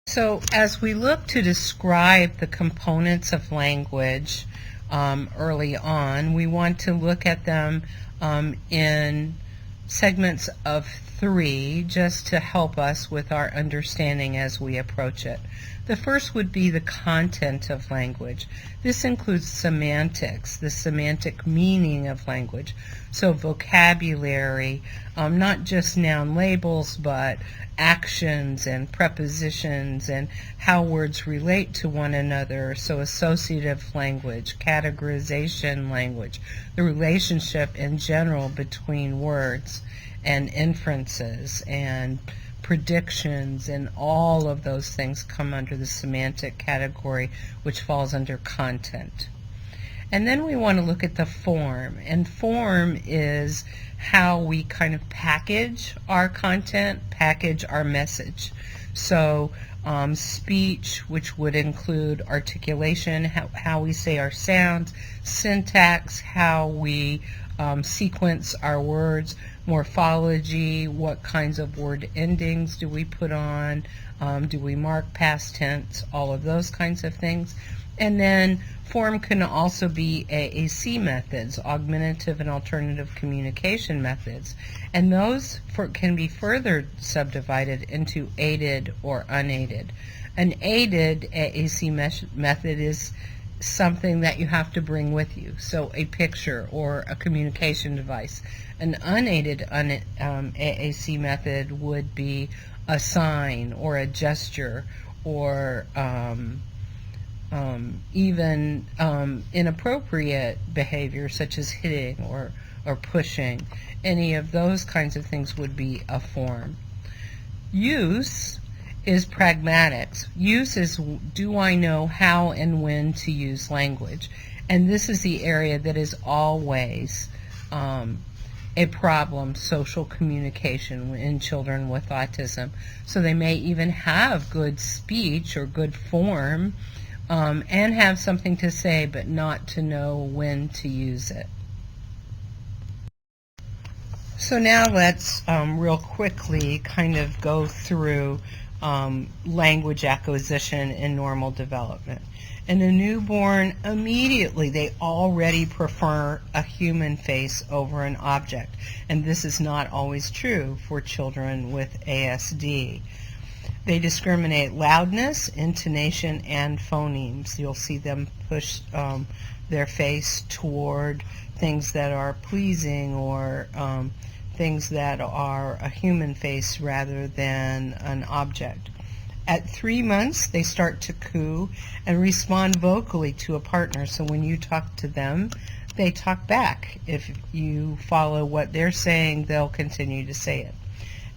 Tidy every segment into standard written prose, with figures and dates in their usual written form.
So as we look to describe the components of language early on, we want to look at them in segments of 3 just to help us with our understanding as we approach it. The first would be the content of language. This includes semantics, the semantic meaning of language. So vocabulary, not just noun labels, but actions and prepositions and how words relate to one another. So associative language, categorization language, the relationship in general between words and inferences and predictions, and all of those things come under the semantic category, which falls under content. And then we want to look at the form, and form is how we kind of package our content, package our message. So speech, which would include articulation, how we say our sounds, syntax, how we sequence our words, morphology, what kinds of word endings do we put on, do we mark past tense, all of those kinds of things. And then form can also be AAC methods, augmentative and alternative communication methods, and those can be further subdivided into aided or unaided. An aided AAC method is something that you have to bring with you, so a picture or a communication device. An unaided AAC method would be a sign or a gesture, or even inappropriate behavior such as hitting or pushing. Any of those kinds of things would be a form. Use is pragmatics. Use is, do I know how and when to use language? And this is the area that is always a problem, social communication in children with autism. So they may even have good speech or good form and have something to say, but not to know when to use it. So now let's real quickly kind of go through language acquisition in normal development. In a newborn, immediately they already prefer a human face over an object, and this is not always true for children with ASD. They discriminate loudness, intonation, and phonemes. You'll see them push their face toward things that are pleasing, or things that are a human face rather than an object. At 3 months, they start to coo and respond vocally to a partner. So when you talk to them, they talk back. If you follow what they're saying, they'll continue to say it.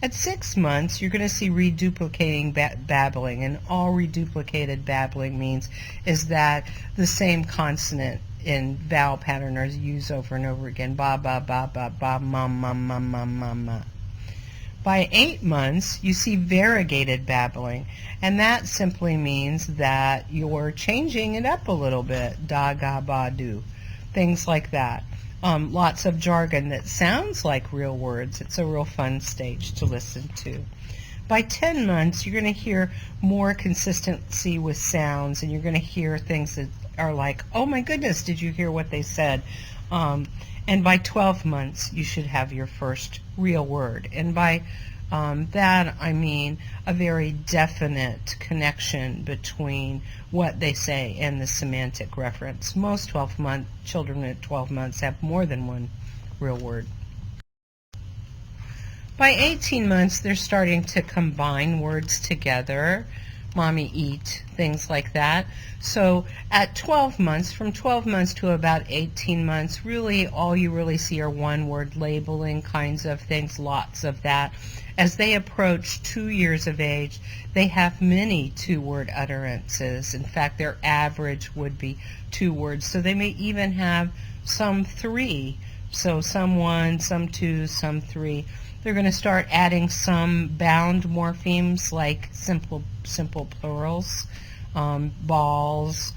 At 6 months, you're going to see reduplicating babbling, and all reduplicated babbling means is that the same consonant in vowel pattern are used over and over again. Ba, ba, ba, ba, ba, ma, ma, ma, ma, ma, ma. By 8 months, you see variegated babbling, and that simply means that you're changing it up a little bit. Da, ga, ba, do. Things like that. Lots of jargon that sounds like real words. It's a real fun stage to listen to. By 10 months, you're going to hear more consistency with sounds, and you're going to hear things that are like, oh my goodness, did you hear what they said? And by 12 months, you should have your first real word. And by that, I mean a very definite connection between what they say and the semantic reference. Most children at 12 months have more than one real word. By 18 months, they're starting to combine words together. Mommy, eat, things like that. So at 12 months, from 12 months to about 18 months, really all you really see are one-word labeling kinds of things, lots of that. As they approach 2 years of age, they have many two-word utterances. In fact, their average would be 2 words. So they may even have some 3. So some 1, some 2, some 3. They're going to start adding some bound morphemes like simple plurals, balls,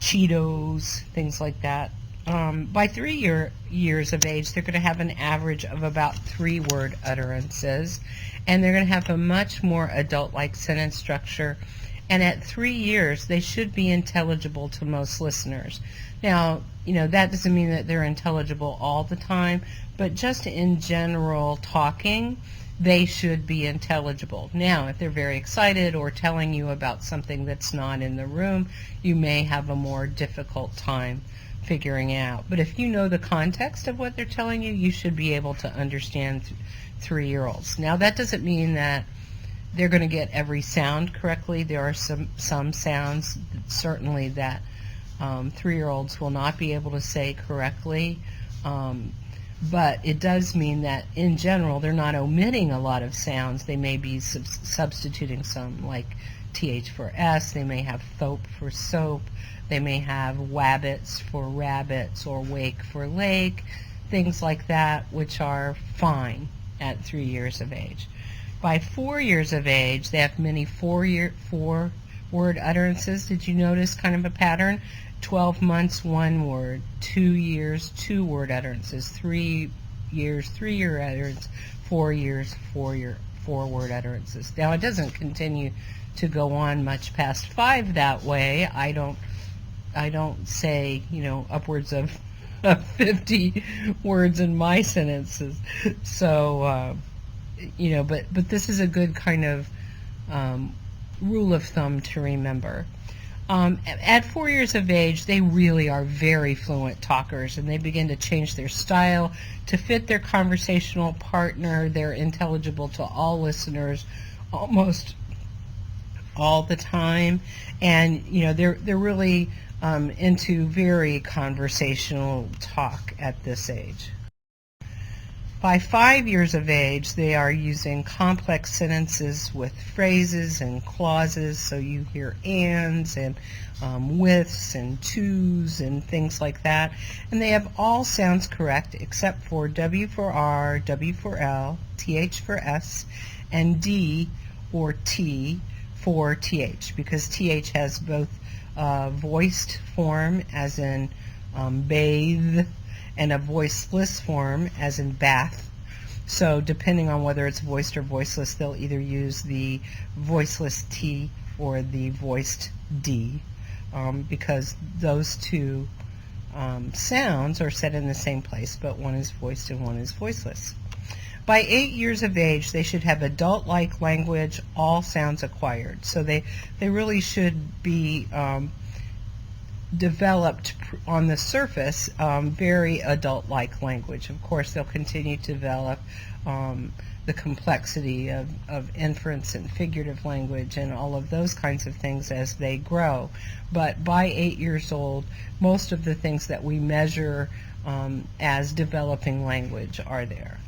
Cheetos, things like that. By 3 years of age, they're going to have an average of about 3-word utterances. and they're going to have a much more adult-like sentence structure. And at 3 years, they should be intelligible to most listeners. Now, that doesn't mean that they're intelligible all the time, but just in general talking, they should be intelligible. Now, if they're very excited or telling you about something that's not in the room, you may have a more difficult time figuring out. But if you know the context of what they're telling you, you should be able to understand 3-year-olds. Now, that doesn't mean that they're going to get every sound correctly. There are some sounds certainly that 3-year-olds will not be able to say correctly, but it does mean that in general they're not omitting a lot of sounds. They may be substituting some, like TH for S. They may have thope for soap. They may have wabbits for rabbits or wake for lake, things like that, which are fine at 3 years of age. By 4 years of age, they have many four-word utterances. Did you notice kind of a pattern? 12 months, 1 word. 2 years, 2-word utterances. 3 years, 3-year utterance. 4 years, 4-word utterances. Now, it doesn't continue to go on much past 5 that way. I don't say, upwards of 50 words in my sentences. So, but this is a good kind of rule of thumb to remember. At 4 years of age, they really are very fluent talkers, and they begin to change their style to fit their conversational partner. They're intelligible to all listeners almost all the time, and they're really into very conversational talk at this age. By 5 years of age, they are using complex sentences with phrases and clauses, so you hear ands and withs and tos and things like that. And they have all sounds correct except for W for R, W for L, TH for S, and D or T for TH, because TH has both voiced form, as in bathe, and a voiceless form, as in bath. So depending on whether it's voiced or voiceless, they'll either use the voiceless T or the voiced D, because those two sounds are set in the same place, but one is voiced and one is voiceless. By 8 years of age, they should have adult-like language, all sounds acquired. So they really should be developed on the surface, very adult-like language. Of course, they'll continue to develop the complexity of inference and figurative language and all of those kinds of things as they grow. But by 8 years old, most of the things that we measure as developing language are there.